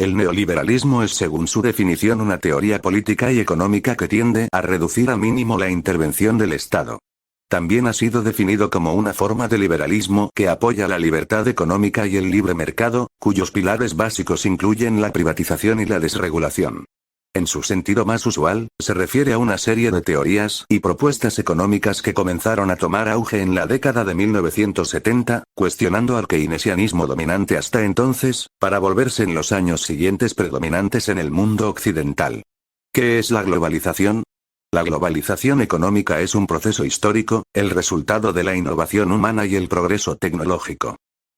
El neoliberalismo es, según su definición, una teoría política y económica que tiende a reducir al mínimo la intervención del Estado. También ha sido definido como una forma de liberalismo que apoya la libertad económica y el libre mercado, cuyos pilares básicos incluyen la privatización y la desregulación. En su sentido más usual, se refiere a una serie de teorías y propuestas económicas que comenzaron a tomar auge en la década de 1970, cuestionando al keynesianismo dominante hasta entonces, para volverse en los años siguientes predominantes en el mundo occidental. ¿Qué es la globalización? La globalización económica es un proceso histórico, el resultado de la innovación humana y el progreso tecnológico.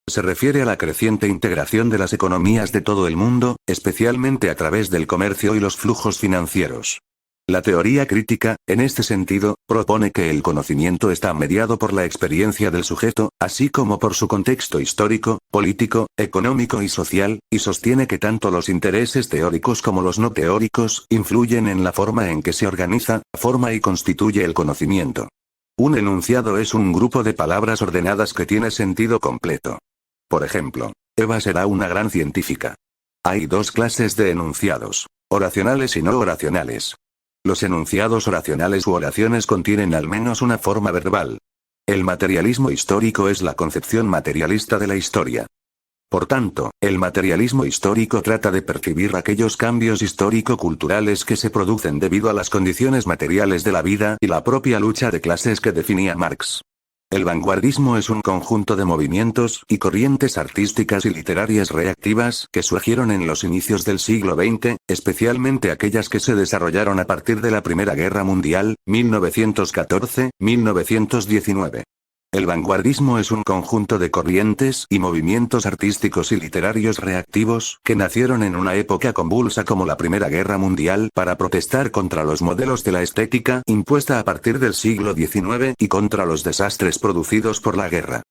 Se refiere a la creciente integración de las economías de todo el mundo, especialmente a través del comercio y los flujos financieros. La teoría crítica, en este sentido, propone que el conocimiento está mediado por la experiencia del sujeto, así como por su contexto histórico, político, económico y social, y sostiene que tanto los intereses teóricos como los no teóricos influyen en la forma en que se organiza, forma y constituye el conocimiento. Un enunciado es un grupo de palabras ordenadas que tiene sentido completo. Por ejemplo, Eva será una gran científica. Hay dos clases de enunciados: oracionales y no oracionales. Los enunciados oracionales u oraciones contienen al menos una forma verbal. El materialismo histórico es la concepción materialista de la historia. Por tanto, el materialismo histórico trata de percibir aquellos cambios histórico-culturales que se producen debido a las condiciones materiales de la vida y la propia lucha de clases que definía Marx. El vanguardismo es un conjunto de movimientos y corrientes artísticas y literarias reactivas que surgieron en los inicios del siglo XX, especialmente aquellas que se desarrollaron a partir de la Primera Guerra Mundial, 1914-1919. El vanguardismo es un conjunto de corrientes y movimientos artísticos y literarios reactivos que nacieron en una época convulsa como la Primera Guerra Mundial para protestar contra los modelos de la estética impuesta a partir del siglo XIX y contra los desastres producidos por la guerra.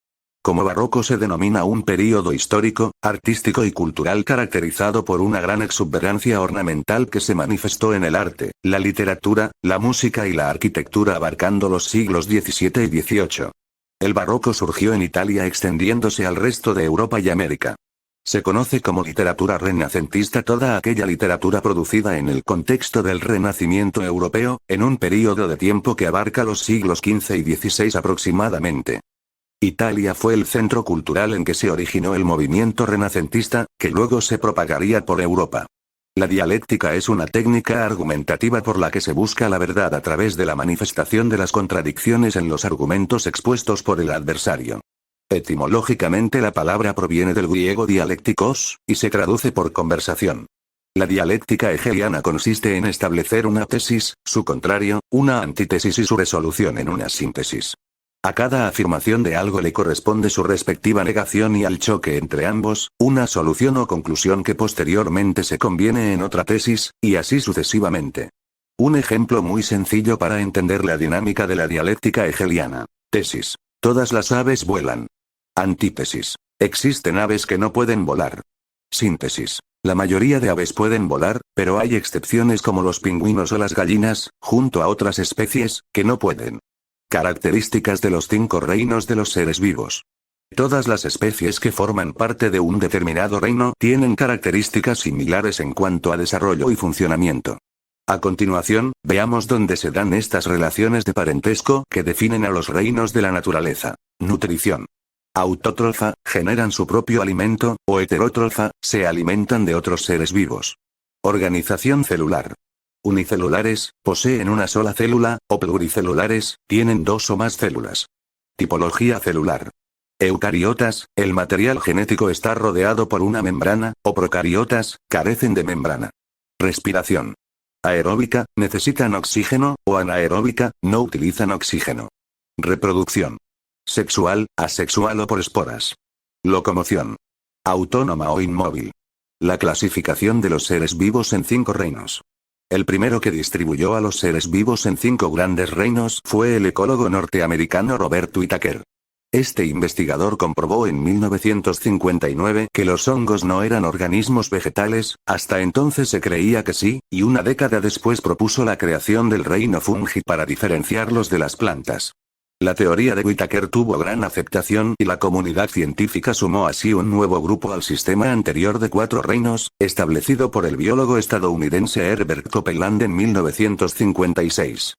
Como barroco se denomina un período histórico, artístico y cultural caracterizado por una gran exuberancia ornamental que se manifestó en el arte, la literatura, la música y la arquitectura abarcando los siglos XVII y XVIII. El barroco surgió en Italia extendiéndose al resto de Europa y América. Se conoce como literatura renacentista toda aquella literatura producida en el contexto del Renacimiento europeo, en un período de tiempo que abarca los siglos XV y XVI aproximadamente. Italia fue el centro cultural en que se originó el movimiento renacentista, que luego se propagaría por Europa. La dialéctica es una técnica argumentativa por la que se busca la verdad a través de la manifestación de las contradicciones en los argumentos expuestos por el adversario. Etimológicamente la palabra proviene del griego dialécticos, y se traduce por conversación. La dialéctica hegeliana consiste en establecer una tesis, su contrario, una antítesis y su resolución en una síntesis. A cada afirmación de algo le corresponde su respectiva negación y al choque entre ambos, una solución o conclusión que posteriormente se conviene en otra tesis, y así sucesivamente. Un ejemplo muy sencillo para entender la dinámica de la dialéctica hegeliana. Tesis: todas las aves vuelan. Antítesis: existen aves que no pueden volar. Síntesis: la mayoría de aves pueden volar, pero hay excepciones como los pingüinos o las gallinas, junto a otras especies, que no pueden. Características de los 5 reinos de los seres vivos. Todas las especies que forman parte de un determinado reino tienen características similares en cuanto a desarrollo y funcionamiento. A continuación, veamos dónde se dan estas relaciones de parentesco que definen a los reinos de la naturaleza. Nutrición. Autótrofa, generan su propio alimento, o heterótrofa, se alimentan de otros seres vivos. Organización celular. Unicelulares, poseen una sola célula, o pluricelulares, tienen 2 o más células. Tipología celular. Eucariotas, el material genético está rodeado por una membrana, o procariotas, carecen de membrana. Respiración. Aeróbica, necesitan oxígeno, o anaeróbica, no utilizan oxígeno. Reproducción. Sexual, asexual o por esporas. Locomoción. Autónoma o inmóvil. La clasificación de los seres vivos en 5 reinos. El primero que distribuyó a los seres vivos en 5 grandes reinos fue el ecólogo norteamericano Robert Whittaker. Este investigador comprobó en 1959 que los hongos no eran organismos vegetales, hasta entonces se creía que sí, y una década después propuso la creación del reino fungi para diferenciarlos de las plantas. La teoría de Whittaker tuvo gran aceptación y la comunidad científica sumó así un nuevo grupo al sistema anterior de 4 reinos, establecido por el biólogo estadounidense Herbert Copeland en 1956.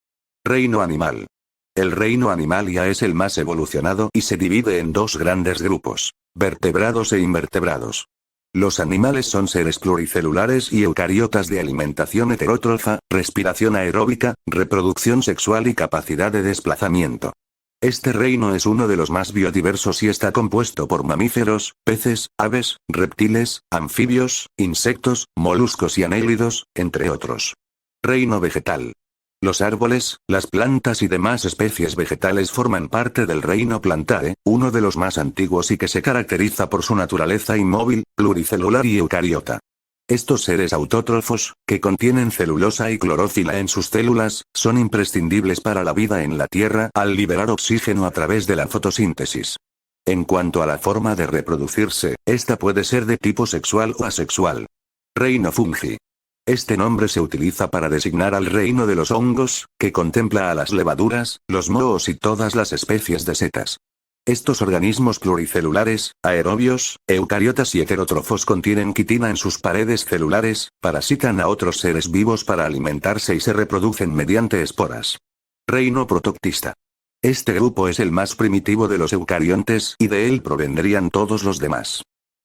Reino animal. El reino animalia es el más evolucionado y se divide en 2 grandes grupos: vertebrados e invertebrados. Los animales son seres pluricelulares y eucariotas de alimentación heterótrofa, respiración aeróbica, reproducción sexual y capacidad de desplazamiento. Este reino es uno de los más biodiversos y está compuesto por mamíferos, peces, aves, reptiles, anfibios, insectos, moluscos y anélidos, entre otros. Reino vegetal. Los árboles, las plantas y demás especies vegetales forman parte del reino Plantae, uno de los más antiguos y que se caracteriza por su naturaleza inmóvil, pluricelular y eucariota. Estos seres autótrofos, que contienen celulosa y clorófila en sus células, son imprescindibles para la vida en la Tierra al liberar oxígeno a través de la fotosíntesis. En cuanto a la forma de reproducirse, esta puede ser de tipo sexual o asexual. Reino fungi. Este nombre se utiliza para designar al reino de los hongos, que contempla a las levaduras, los mohos y todas las especies de setas. Estos organismos pluricelulares, aerobios, eucariotas y heterótrofos contienen quitina en sus paredes celulares, parasitan a otros seres vivos para alimentarse y se reproducen mediante esporas. Reino protoctista. Este grupo es el más primitivo de los eucariontes y de él provendrían todos los demás.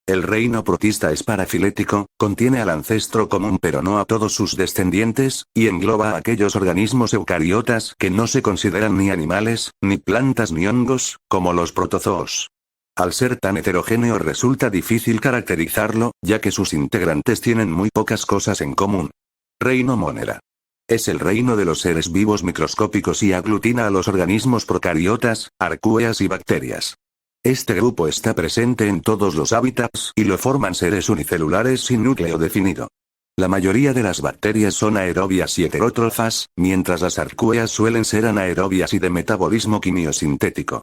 El reino protista es parafilético, contiene al ancestro común pero no a todos sus descendientes, y engloba a aquellos organismos eucariotas que no se consideran ni animales, ni plantas ni hongos, como los protozoos. Al ser tan heterogéneo resulta difícil caracterizarlo, ya que sus integrantes tienen muy pocas cosas en común. Reino monera. Es el reino de los seres vivos microscópicos y aglutina a los organismos procariotas, arqueas y bacterias. Este grupo está presente en todos los hábitats y lo forman seres unicelulares sin núcleo definido. La mayoría de las bacterias son aerobias y heterótrofas, mientras las arqueas suelen ser anaerobias y de metabolismo quimiosintético.